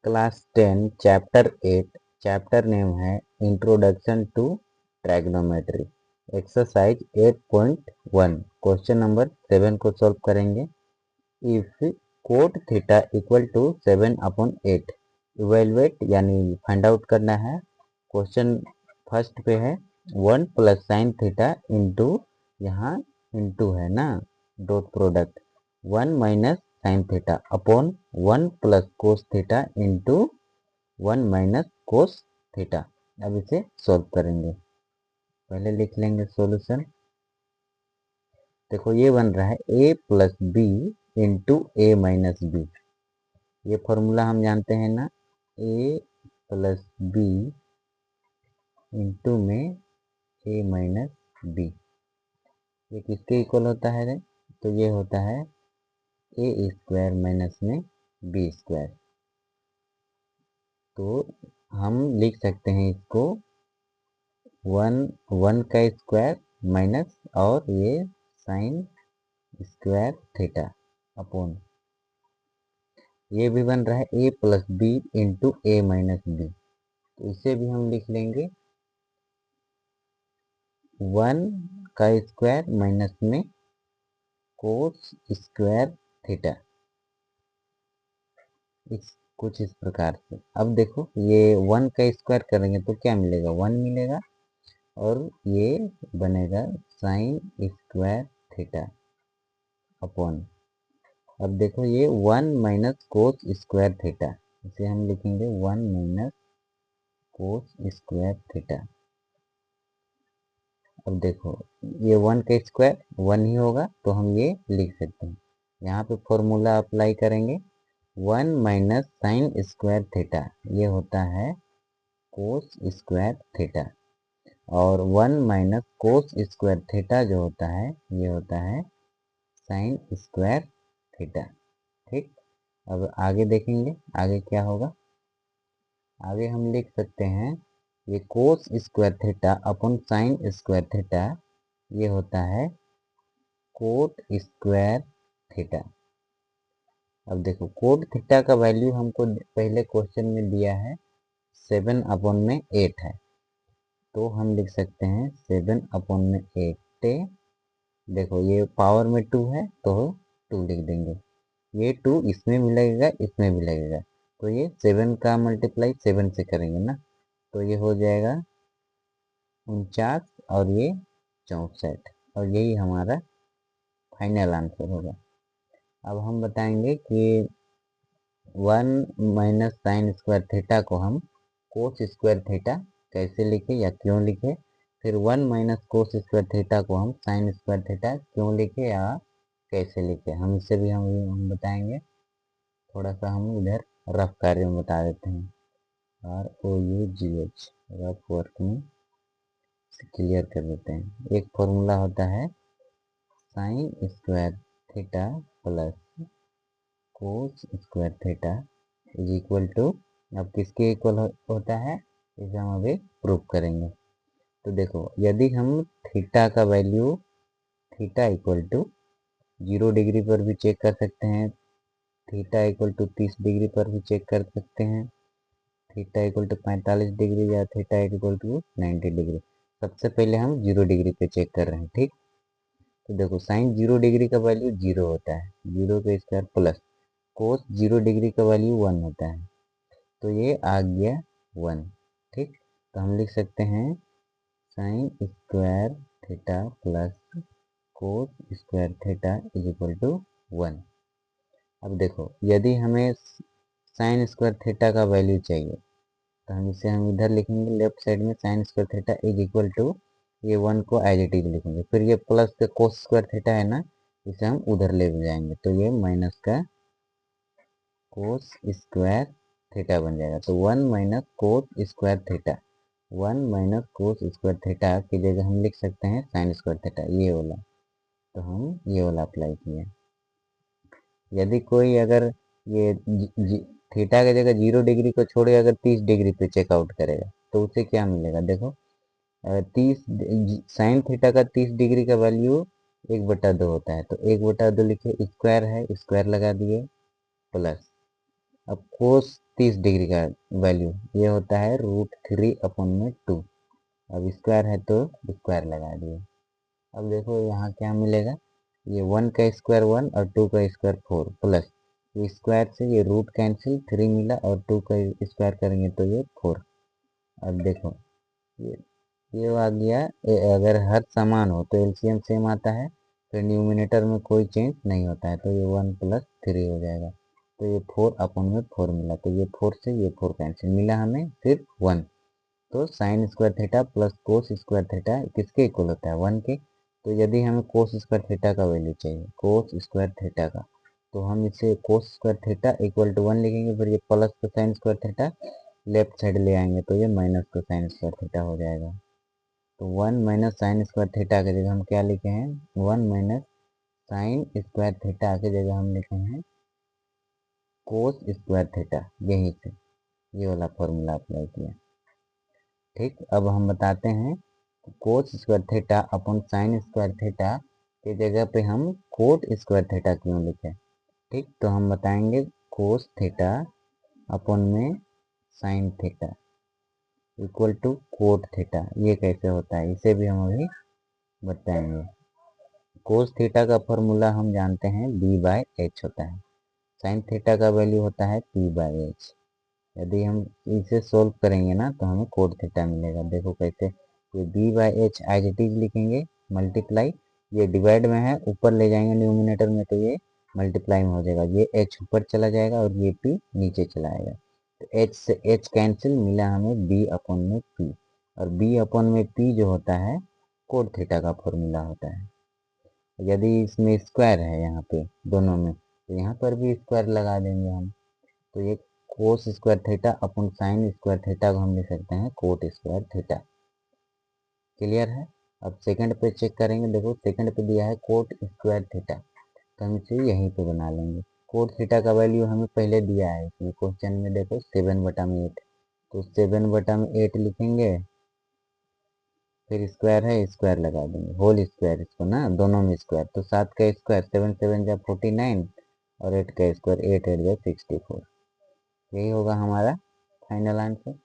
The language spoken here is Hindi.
क्लास 10 चैप्टर 8 चैप्टर नेम है introduction to trigonometry. Exercise 8.1 question number 7 को सॉल्व करेंगे। If cot theta equal to 7/8 evaluate यानी फाइंड आउट करना है। क्वेश्चन फर्स्ट पे है 1 प्लस साइन थीटा इंटू, यहाँ इंटू है ना, dot product 1 minus sine theta upon 1 plus cos theta into 1 minus cos theta. अब इसे सॉल्व करेंगे। पहले लिख लेंगे सॉल्यूशन। देखो ये बन रहा है a plus B into A minus B. ये फॉर्मूला हम जानते हैं ना, a प्लस बी इंटू में a माइनस बी। ये किसके इक्वल होता है रे? तो ये होता है ए स्क्वायर माइनस में बी स्क्वायर। तो हम लिख सकते हैं इसको 1 का स्क्वायर माइनस और ये साइन स्क्वायर थीटा अपॉन, ये भी बन रहा है ए plus B into A minus B. तो इसे भी हम लिख लेंगे 1 का स्क्वायर माइनस में कोस स्क्वायर थीटा, कुछ इस प्रकार से। अब देखो ये 1 का स्क्वायर करेंगे तो क्या मिलेगा, 1 मिलेगा और ये बनेगा साइन स्क्वायर थीटा अपॉन, अब देखो ये 1 माइनस कोस स्क्वायर थीटा, इसे हम लिखेंगे 1 माइनस कोस स्क्वायर थीटा। अब देखो ये 1 का स्क्वायर 1 ही होगा तो हम ये लिख सकते हैं। यहाँ पे फॉर्मूला अप्लाई करेंगे 1 माइनस साइन स्क्वायर थीटा, ये होता है कोस स्क्वायर थीटा, और 1 माइनस कोस स्क्वायर थीटा जो होता है ये होता है साइन स्क्वायर थीटा। ठीक, अब आगे देखेंगे आगे क्या होगा। आगे हम लिख सकते हैं ये कोस स्क्वायर थीटा अपन साइन स्क्वायर थीटा, ये होता है कोट स्क्वायर थीटा। अब देखो कोट थीटा का वैल्यू हमको पहले क्वेश्चन में दिया है 7/8 है, तो हम लिख सकते हैं 7/8। देखो ये पावर में 2 है तो 2 लिख देंगे, ये 2 इसमें भी लगेगा इसमें भी लगेगा, तो ये 7 का मल्टीप्लाई 7 से करेंगे ना, तो ये हो जाएगा 49 और ये 64, और यही हमारा फाइनल आंसर होगा। अब हम बताएंगे कि 1 माइनस साइन स्क्वायर थीटा को हम कोस स्क्वायर थीटा कैसे लिखे या क्यों लिखे, फिर 1 माइनस कोस स्क्वायर थीटा को हम साइन स्क्वायर थीटा क्यों लिखे या कैसे लिखे, हम इसे भी हम बताएंगे। थोड़ा सा हम इधर रफ कार्य में बता देते हैं, ROUGH रफ वर्क में क्लियर कर देते हैं। एक फॉर्मूला होता है sine square theta plus cos square theta is equal to, अब किसके इक्वल होता है इसे हम अभी प्रूव करेंगे। तो देखो यदि हम थीटा का value theta equal to 0 degree पर भी चेक कर सकते हैं, थीटा इक्वल टू 30 डिग्री पर भी चेक कर सकते हैं, थीटा इक्वल टू 45 डिग्री या थीटा इक्वल टू 90 डिग्री। सबसे पहले हम 0 डिग्री पे चेक कर रहे हैं। ठीक, तो देखो साइन 0 डिग्री का वैल्यू 0 होता है, 0 का स्क्वायर प्लस कोस 0 डिग्री का वैल्यू 1 होता है, तो ये आ गया 1। ठीक, तो हम लिख सकते हैं sine square theta plus cos square theta is equal to 1। अब देखो यदि हमें साइन स्क्वायर थीटा का वैल्यू चाहिए तो हम इधर लिखेंगे लेफ्ट साइड में sine square theta is equal to, ये 1 को एज इट इज लिखेंगे, फिर ये प्लस का कोस स्क्वायर थीटा है ना, इसे हम उधर ले जाएंगे तो ये माइनस का कोस स्क्वायर थीटा बन जाएगा। तो 1 माइनस कोस स्क्वायर थीटा, 1 माइनस कोस स्क्वायर थीटा की जगह हम लिख सकते हैं साइन स्क्वायर थीटा, ये वाला, तो हम ये वाला अप्लाई किए। यदि कोई अगर ये थीटा की जगह 0 डिग्री को छोड़े अगर 30 डिग्री पे चेकआउट करेगा तो उसे क्या मिलेगा, देखो अगर 30 साइन थीटा का 30 डिग्री का वैल्यू 1/2 होता है, तो 1/2 लिखे, स्क्वायर है स्क्वायर लगा दिए प्लस, अब कोस 30 डिग्री का वैल्यू, ये होता है √3/2। अब स्क्वायर है तो स्क्वायर लगा दिए। अब देखो यहाँ क्या मिलेगा, ये 1 का स्क्वायर 1 और 2 का स्क्वायर 4 प्लस ये स्क्वायर से ये रूट कैंसिल 3 मिला और 2 का स्क्वायर करेंगे तो ये 4। अब देखो ये ये आ गया, अगर हर समान हो तो एलसीएम सेम आता है, फिर न्यूमिनेटर में कोई चेंज नहीं होता है, तो ये 1 + 3 हो जाएगा। तो ये 4/4 मिला, तो ये 4 से ये 4 कैंसिल मिला हमें सिर्फ 1। तो sine square theta plus cos square theta किसके इक्वल होता है, 1 के। तो यदि हमें कोस स्क्वायर थीटा का वैल्यू चाहिए, कोस स्क्वायर थीटा का, तो हम इसे cos square theta equal to 1 लिखेंगे, फिर ये प्लस को sine square theta left side ले आएंगे तो ये माइनस को साइन स्क्वायर थीटा हो जाएगा। तो 1 - साइन स्क्वायर थीटा की जगह हम क्या लिखे हैं, 1 - साइन स्क्वायर थीटा की जगह हम लिखे हैं कोस स्क्वायर थीटा। यहीं से ये वाला फॉर्मूला अप्लाई किया। ठीक, अब हम बताते हैं कोस square theta upon sine square theta की जगह पे हम कोट स्क्वायर थीटा क्यों लिखे। ठीक, तो हम बताएंगे कोस थीटा अपॉन में sine theta equal to cot theta, ये कैसे होता है इसे भी हम अभी बताएंगे। कोस थीटा का फॉर्मूला हम जानते हैं b/h होता है, साइन थीटा का वैल्यू होता है p/h। यदि हम इसे सोल्व करेंगे ना तो हमें कोट थीटा मिलेगा। देखो कैसे, ये b/h एज इट इज लिखेंगे, मल्टीप्लाई, ये डिवाइड में है ऊपर ले जाएंगे न्यूमिनेटर में तो ये मल्टीप्लाई में हो जाएगा, ये h ऊपर चला जाएगा और ये p नीचे चला आएगा। तो h से h कैंसिल, मिला हमें b/p, और b/p जो होता है कोट थीटा का फॉर्मूला होता है। यदि इसमें स्क्वायर है यहाँ पे दोनों में, तो यहाँ पर भी स्क्वायर लगा देंगे हम, तो ये कोस square theta upon sine square theta को हम लिख सकते हैं कोट स्क्वायर थीटा। क्लियर है। अब सेकंड पे चेक करेंगे, देखो सेकंड पे दिया है कोट स्क्वायर थीटा, तो हम इसे यहीं पे बना लेंगे। कोट थीटा का वैल्यू हमें पहले दिया है इसमें क्वेश्चन में, देखो 7/8, तो 7/8 लिखेंगे, फिर स्क्वायर है स्क्वायर लगा देंगे, होल स्क्वायर इसको ना, दोनों में स्क्वायर, तो 7 का स्क्वायर 7 7 जा 49 और 8 का स्क्वायर 8 8 जा 64। यही होगा हमारा फाइनल आंसर।